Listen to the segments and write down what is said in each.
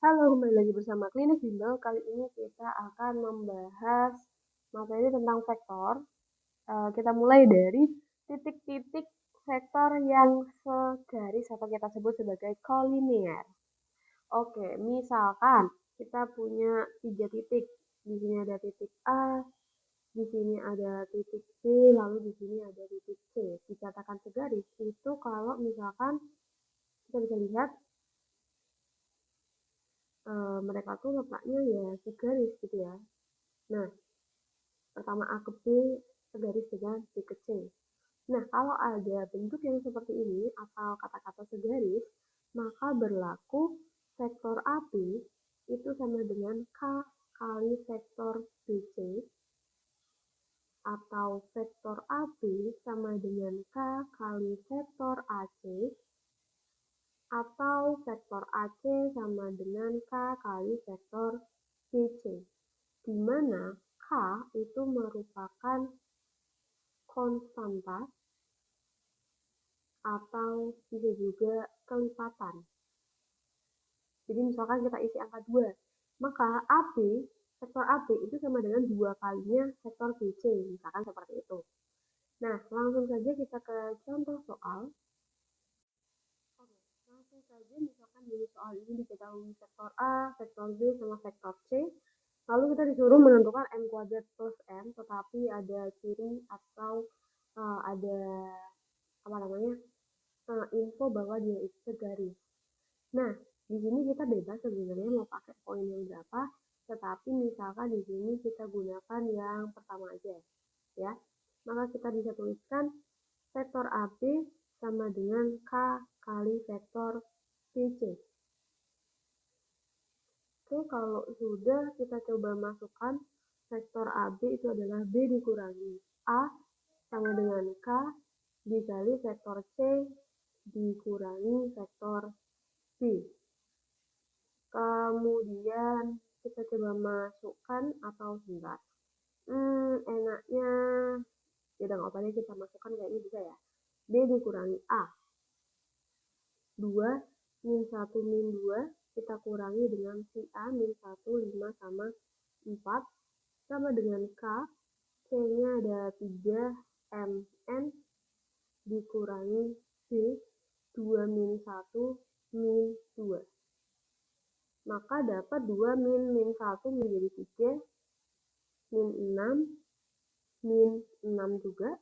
Halo, kembali lagi bersama Klinik Bimbel. Kali ini kita akan membahas materi tentang vektor. Kita mulai dari titik-titik vektor yang segaris atau kita sebut sebagai kolinear. Oke, misalkan kita punya 3 titik. Di sini ada titik A, di sini ada titik B, lalu di sini ada titik C. Dikatakan segaris itu kalau misalkan kita bisa lihat mereka tuh letaknya ya segaris gitu ya. Nah, pertama A ke B segaris dengan B ke C. Nah, kalau ada bentuk yang seperti ini atau kata-kata segaris, maka berlaku vektor AB itu sama dengan K kali vektor BC atau vektor AB sama dengan K kali vektor AC atau vektor AC sama dengan K kali vektor BC, di mana K itu merupakan konstanta atau bisa juga kelipatan. Jadi misalkan kita isi angka 2, maka AB, vektor AB itu sama dengan 2 kalinya vektor BC, misalkan seperti itu. Nah, langsung saja kita ke contoh soal. Oke, langsung saja misalkan di soal ini diketahui vektor A, vektor B, sama vektor C. Lalu kita disuruh menentukan M kuadrat plus M, tetapi ada ciri atau ada apa namanya info bahwa dia itu segaris. Nah, di sini kita bebas sebenarnya mau pakai poin yang berapa, tetapi misalkan di sini kita gunakan yang pertama aja, ya. Maka kita bisa tuliskan vektor AB sama dengan K kali vektor BC. Oke, kalau sudah kita coba masukkan vektor AB itu adalah B dikurangi A sama dengan K dikali vektor C dikurangi vektor B. Kemudian kita coba masukkan atau sebentar. Enaknya ya udah nggak apa deh, kita masukkan kayaknya bisa ya. B dikurangi A. 2 min 1 min 2 kita kurangi dengan si A min 1, 5 sama 4 sama dengan K. C-nya ada 3 MN dikurangi B 2 min 1 min 2. Maka dapat 2 min 1 menjadi 3, min 6, min 6 juga,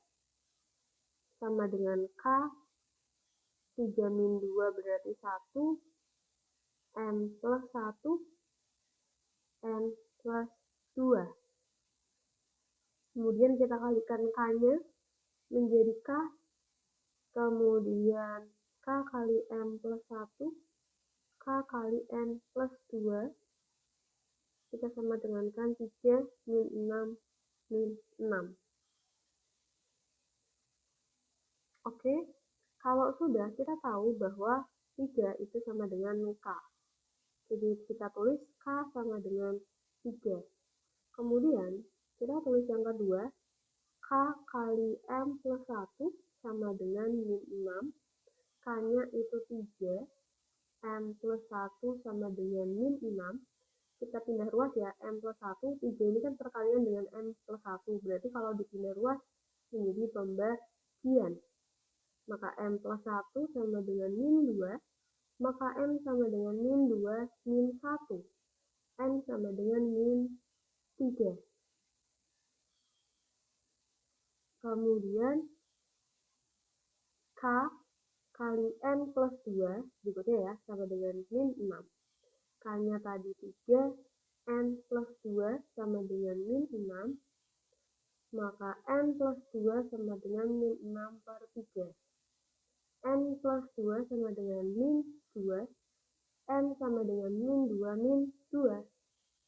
sama dengan K, 3 min 2 berarti 1, M plus 1, N plus 2. Kemudian kita kalikan K-nya menjadi K, kemudian K kali M plus 1, K kali N plus 2, kita sama dengan kan 3 min 6 min 6. Oke, kalau sudah kita tahu bahwa 3 itu sama dengan K. Jadi kita tulis K sama dengan 3. Kemudian kita tulis yang kedua, K kali M plus 1 sama dengan min 6. K-nya itu 3, M plus 1 sama dengan min 6. Kita pindah ruas ya, M plus 1, 3 ini kan perkalian dengan M plus 1. Berarti kalau dipindah ruas menjadi pembagian. Maka M plus 1 sama dengan min 2, maka M sama dengan min 2 min 1. N sama dengan min 3. Kemudian K kali N plus 2, berikutnya ya, sama dengan min 6. K-nya tadi 3, N plus 2 sama dengan min 6. Maka N plus 2 sama dengan min 6 per 3. N plus 2 sama dengan min 2. N sama dengan min 2 min 2.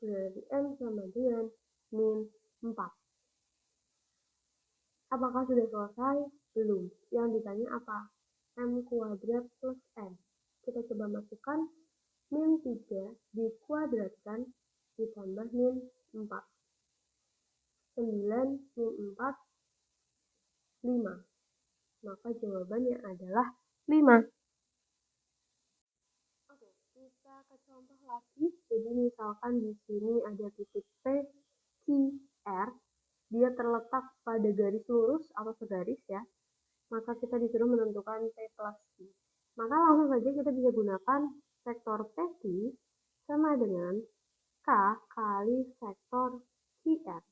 Berarti N sama dengan min 4. Apakah sudah selesai? Belum. Yang ditanya apa? M kuadrat plus N. Kita coba masukkan min 3 dikuadratkan ditambah min 4. 9 min 4, 5. Maka jawabannya adalah 5. Oke, Kita ke contoh lagi. Jadi misalkan di sini ada titik P, Q, R. Dia terletak pada garis lurus atau segaris ya. Maka kita disuruh menentukan P plus Q. Maka langsung saja kita bisa gunakan vektor PQ sama dengan K kali vektor QR.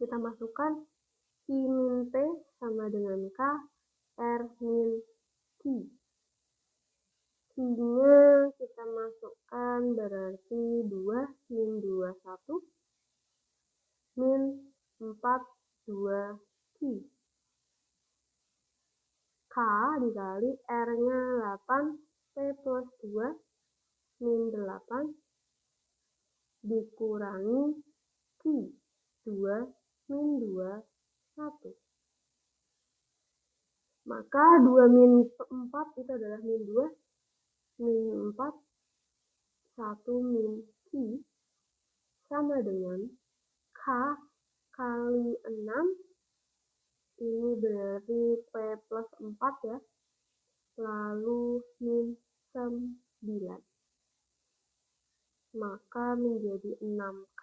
Kita masukkan Q min P sama dengan K, R min Q. Q-nya kita masukkan berarti 2 min 2, 1, min 4, 2, Q. K dikali R-nya 8, P plus 2, min 8, dikurangi Q, 2, min 2, 1. Maka 2 min 4 itu adalah min 2, min 4, 1 min Q, sama dengan K kali 6, ini berarti P plus 4 ya, lalu min 9. Maka menjadi 6K,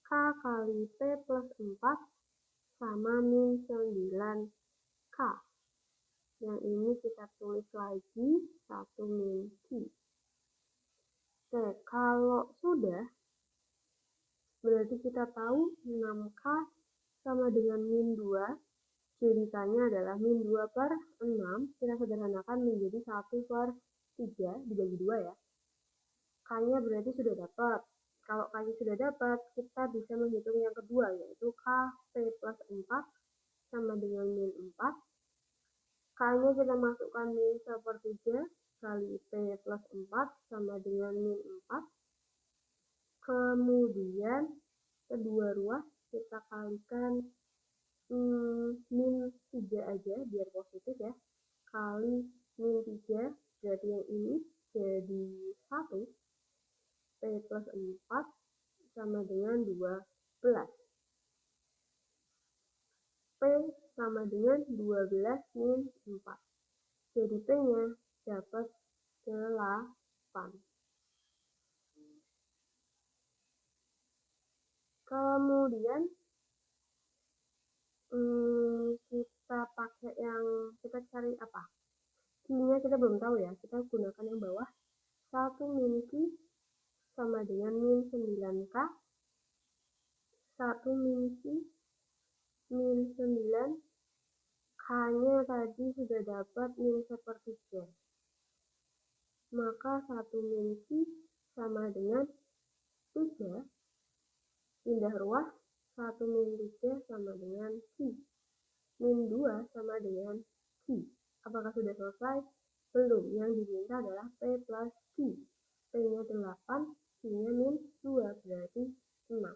K kali P plus 4 sama min 9K. Yang ini kita tulis lagi 1 min Q. Oke, kalau sudah, berarti kita tahu 6K sama dengan min 2. Jadikannya adalah min 2 per 6. Kita sederhanakan menjadi 1 per 3 dibagi 2 ya. K-nya berarti sudah dapat. Kalau K-nya sudah dapat, kita bisa menghitung yang kedua, yaitu K P plus 4 sama dengan min 4. K-nya kita masukkan min 1/3 kali P plus 4 sama dengan min 4. Kemudian kedua ruas kita kalikan min 3 aja biar positif ya. Kali min 3, berarti yang ini jadi 1. P plus 4 sama dengan 12. P sama dengan 12 min 4. Jadi P-nya dapat 8. Kemudian kita pakai kita cari apa? Q-nya kita belum tahu ya, kita gunakan yang bawah. 1 min Q sama dengan min 9K. 1 min Q, min 9. K-nya tadi sudah dapat min 1/3. Maka 1 min Q sama dengan 3. Pindah ruas, 1 min 3 sama dengan Q. Min 2 sama dengan Q. Apakah sudah selesai? Belum. Yang diminta adalah P plus Q. P-nya 8, Q-nya min 2, berarti 6.